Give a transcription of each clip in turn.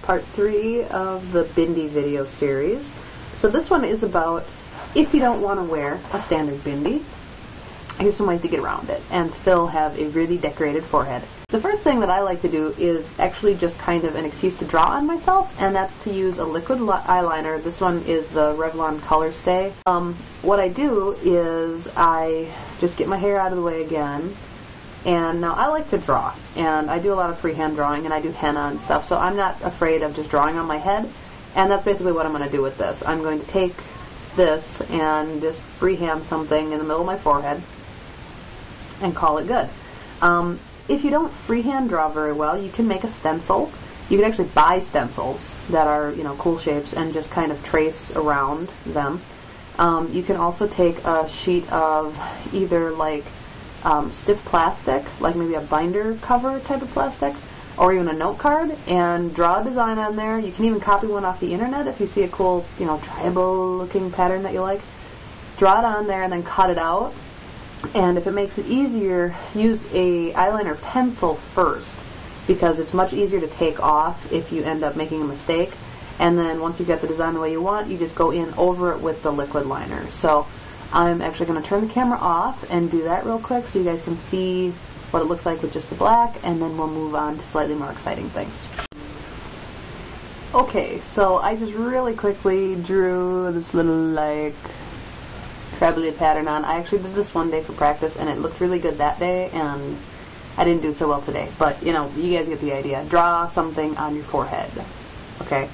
part 3 of the Bindi video series. So this one is about if you don't want to wear a standard Bindi, here's some ways to get around it and still have a really decorated forehead. The first thing that I like to do is actually just kind of an excuse to draw on myself, and that's to use a liquid eyeliner. This one is the Revlon Color Stay. What I do is I just get my hair out of the way again, and now I like to draw, and I do a lot of freehand drawing, and I do henna and stuff, so I'm not afraid of just drawing on my head, and that's basically what I'm going to do with this. I'm going to take this and just freehand something in the middle of my forehead and call it good. If you don't freehand draw very well, you can make a stencil. You can actually buy stencils that are, you know, cool shapes and just kind of trace around them. You can also take a sheet of either like stiff plastic, like maybe a binder cover type of plastic, or even a note card, and draw a design on there. You can even copy one off the internet if you see a cool, you know, tribal looking pattern that you like. Draw it on there and then cut it out. And if it makes it easier, use a eyeliner pencil first, because it's much easier to take off if you end up making a mistake. And then once you've got the design the way you want, you just go in over it with the liquid liner. So I'm actually going to turn the camera off and do that real quick so you guys can see what it looks like with just the black, and then we'll move on to slightly more exciting things. Okay, so I just really quickly drew this little like trebly pattern on. I actually did this one day for practice, and it looked really good that day, and I didn't do so well today. But, you know, you guys get the idea. Draw something on your forehead. Okay?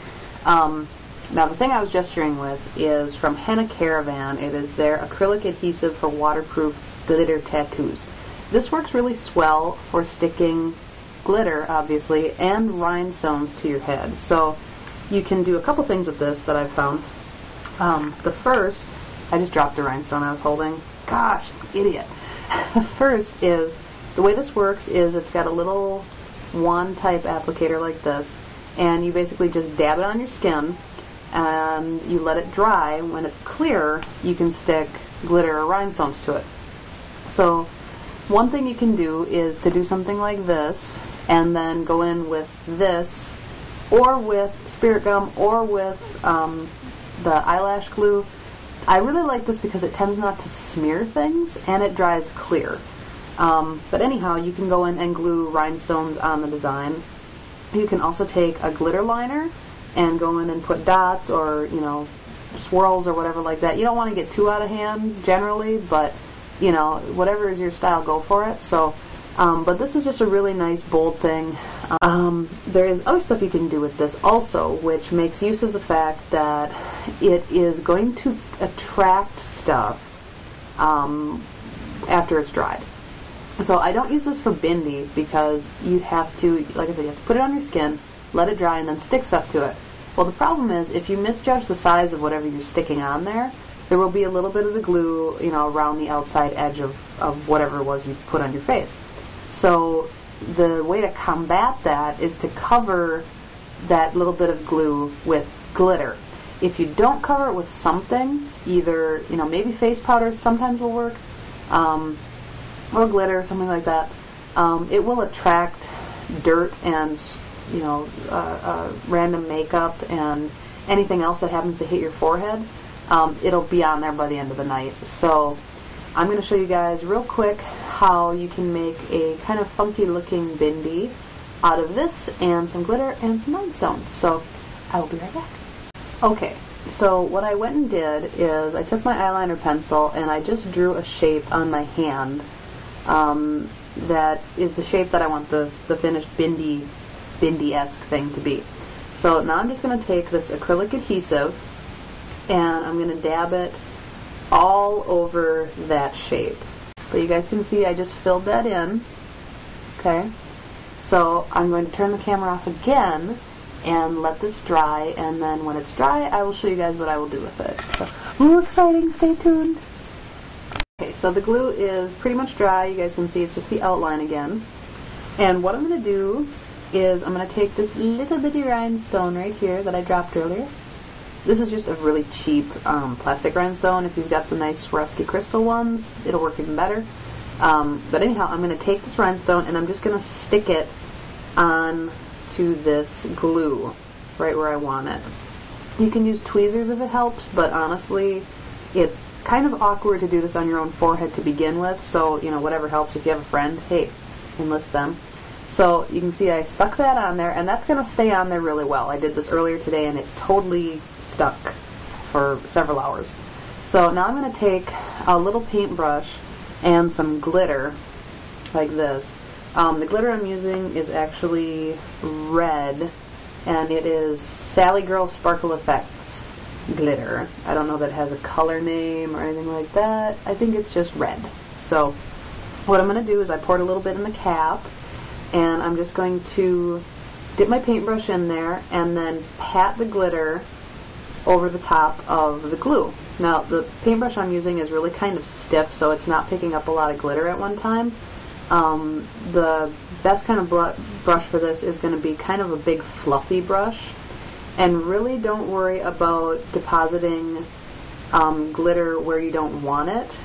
Now, the thing I was gesturing with is from Henna Caravan. It is their acrylic adhesive for waterproof glitter tattoos. This works really swell for sticking glitter, obviously, and rhinestones to your head. So you can do a couple things with this that I've found. The first, I just dropped the rhinestone I was holding. Gosh, idiot. The first is, the way this works is it's got a little wand type applicator like this, and you basically just dab it on your skin and you let it dry. When it's clear, you can stick glitter or rhinestones to it. So one thing you can do is to do something like this and then go in with this, or with spirit gum, or with the eyelash glue. I really like this because it tends not to smear things and it dries clear. But anyhow, you can go in and glue rhinestones on the design. You can also take a glitter liner and go in and put dots or, you know, swirls or whatever like that. You don't want to get too out of hand generally, but, you know, whatever is your style, go for it. So, but this is just a really nice, bold thing. There is other stuff you can do with this also, which makes use of the fact that it is going to attract stuff after it's dried. So I don't use this for Bindi because you have to, like I said, you have to put it on your skin, let it dry, and then stick stuff to it. Well, the problem is if you misjudge the size of whatever you're sticking on there, there will be a little bit of the glue, you know, around the outside edge of whatever it was you put on your face. So the way to combat that is to cover that little bit of glue with glitter. If you don't cover it with something, either, you know, maybe face powder sometimes will work, or glitter, something like that, it will attract dirt and, you know, random makeup and anything else that happens to hit your forehead. It'll be on there by the end of the night. So I'm going to show you guys real quick how you can make a kind of funky looking Bindi out of this and some glitter and some rhinestones. So I will be right back. Okay, so what I went and did is I took my eyeliner pencil and I just drew a shape on my hand that is the shape that I want the finished Bindi-esque thing to be. So now I'm just going to take this acrylic adhesive and I'm going to dab it all over that shape. But you guys can see I just filled that in. Okay, so I'm going to turn the camera off again and let this dry, and then when it's dry I will show you guys what I will do with it. So, ooh, exciting, stay tuned. Okay, so the glue is pretty much dry. You guys can see it's just the outline again. And what I'm going to do is I'm going to take this little bitty rhinestone right here that I dropped earlier. This is just a really cheap plastic rhinestone. If you've got the nice Swarovski crystal ones, it'll work even better. But anyhow, I'm going to take this rhinestone and I'm just going to stick it on to this glue. right where I want it. You can use tweezers if it helps, but honestly, it's kind of awkward to do this on your own forehead to begin with, so, you know, whatever helps. If you have a friend, hey, enlist them. So you can see I stuck that on there, and that's going to stay on there really well. I did this earlier today, and it totally stuck for several hours. So now I'm going to take a little paintbrush and some glitter, like this. The glitter I'm using is actually red, and it is Sally Girl Sparkle Effects glitter. I don't know that it has a color name or anything like that. I think it's just red. So what I'm going to do is I poured a little bit in the cap, and I'm just going to dip my paintbrush in there and then pat the glitter over the top of the glue. Now, the paintbrush I'm using is really kind of stiff, so it's not picking up a lot of glitter at one time. The best kind of brush for this is going to be kind of a big fluffy brush. And really don't worry about depositing glitter where you don't want it.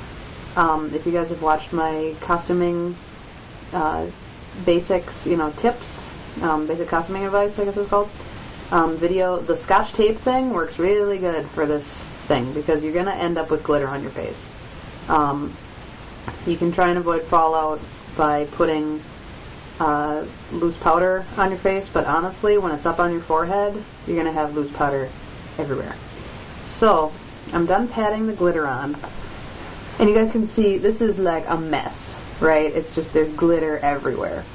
If you guys have watched my costuming basics, you know, tips, basic costuming advice, I guess it's called, video, the Scotch tape thing works really good for this thing because you're going to end up with glitter on your face. You can try and avoid fallout by putting loose powder on your face, but honestly, when it's up on your forehead, you're going to have loose powder everywhere. So, I'm done patting the glitter on, and you guys can see this is like a mess, right? It's just, there's glitter everywhere.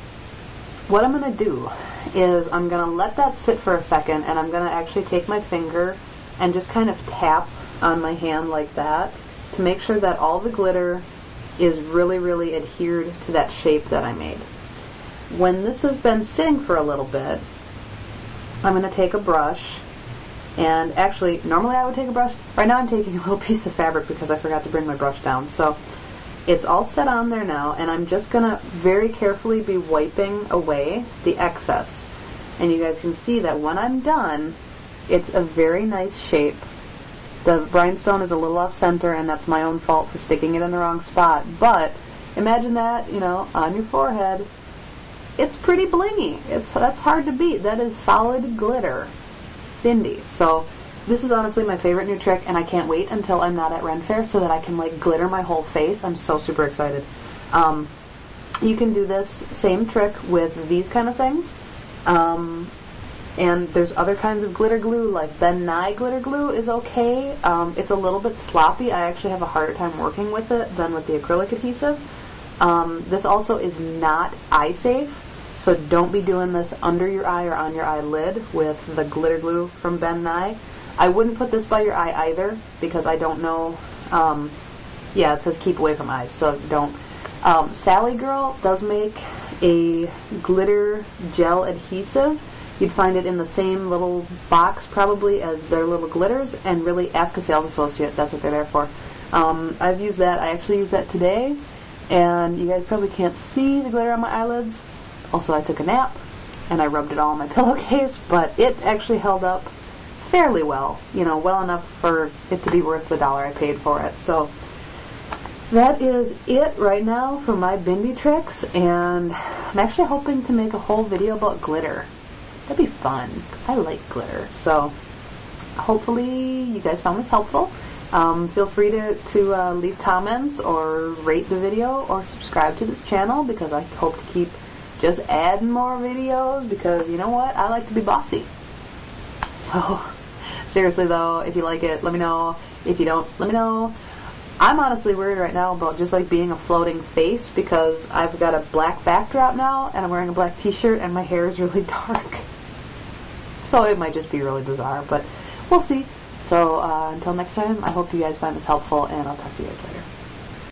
What I'm going to do is I'm going to let that sit for a second, and I'm going to actually take my finger and just kind of tap on my hand like that to make sure that all the glitter is really, really adhered to that shape that I made. When this has been sitting for a little bit, I'm going to take a brush, and actually, normally I would take a brush. Right now I'm taking a little piece of fabric because I forgot to bring my brush down. So it's all set on there now, and I'm just going to very carefully be wiping away the excess. And you guys can see that when I'm done, it's a very nice shape. The rhinestone is a little off center, and that's my own fault for sticking it in the wrong spot. But imagine that, you know, on your forehead. It's pretty blingy. That's hard to beat. That is solid glitter. Bindi. So this is honestly my favorite new trick, and I can't wait until I'm not at Ren Fair so that I can like glitter my whole face. I'm so super excited. You can do this same trick with these kind of things. And there's other kinds of glitter glue, like Ben Nye glitter glue is okay. It's a little bit sloppy. I actually have a harder time working with it than with the acrylic adhesive. This also is not eye safe, so don't be doing this under your eye or on your eyelid with the glitter glue from Ben Nye. I wouldn't put this by your eye either because I don't know. Yeah, it says keep away from eyes, so don't. Sally Girl does make a glitter gel adhesive. You'd find it in the same little box probably as their little glitters, and really ask a sales associate. That's what they're there for. I've used that. I actually used that today, and you guys probably can't see the glitter on my eyelids. Also, I took a nap, and I rubbed it all on my pillowcase, but it actually held up fairly well. You know, well enough for it to be worth the $1 I paid for it. So that is it right now for my Bindi tricks, and I'm actually hoping to make a whole video about glitter. That'd be fun, because I like glitter. So hopefully you guys found this helpful. Feel free to leave comments or rate the video or subscribe to this channel, because I hope to keep just adding more videos, because you know what? I like to be bossy. So seriously though, if you like it, let me know. If you don't, let me know. I'm honestly worried right now about just like being a floating face, because I've got a black backdrop now and I'm wearing a black t-shirt and my hair is really dark. So it might just be really bizarre, but we'll see. So until next time, I hope you guys find this helpful, and I'll talk to you guys later.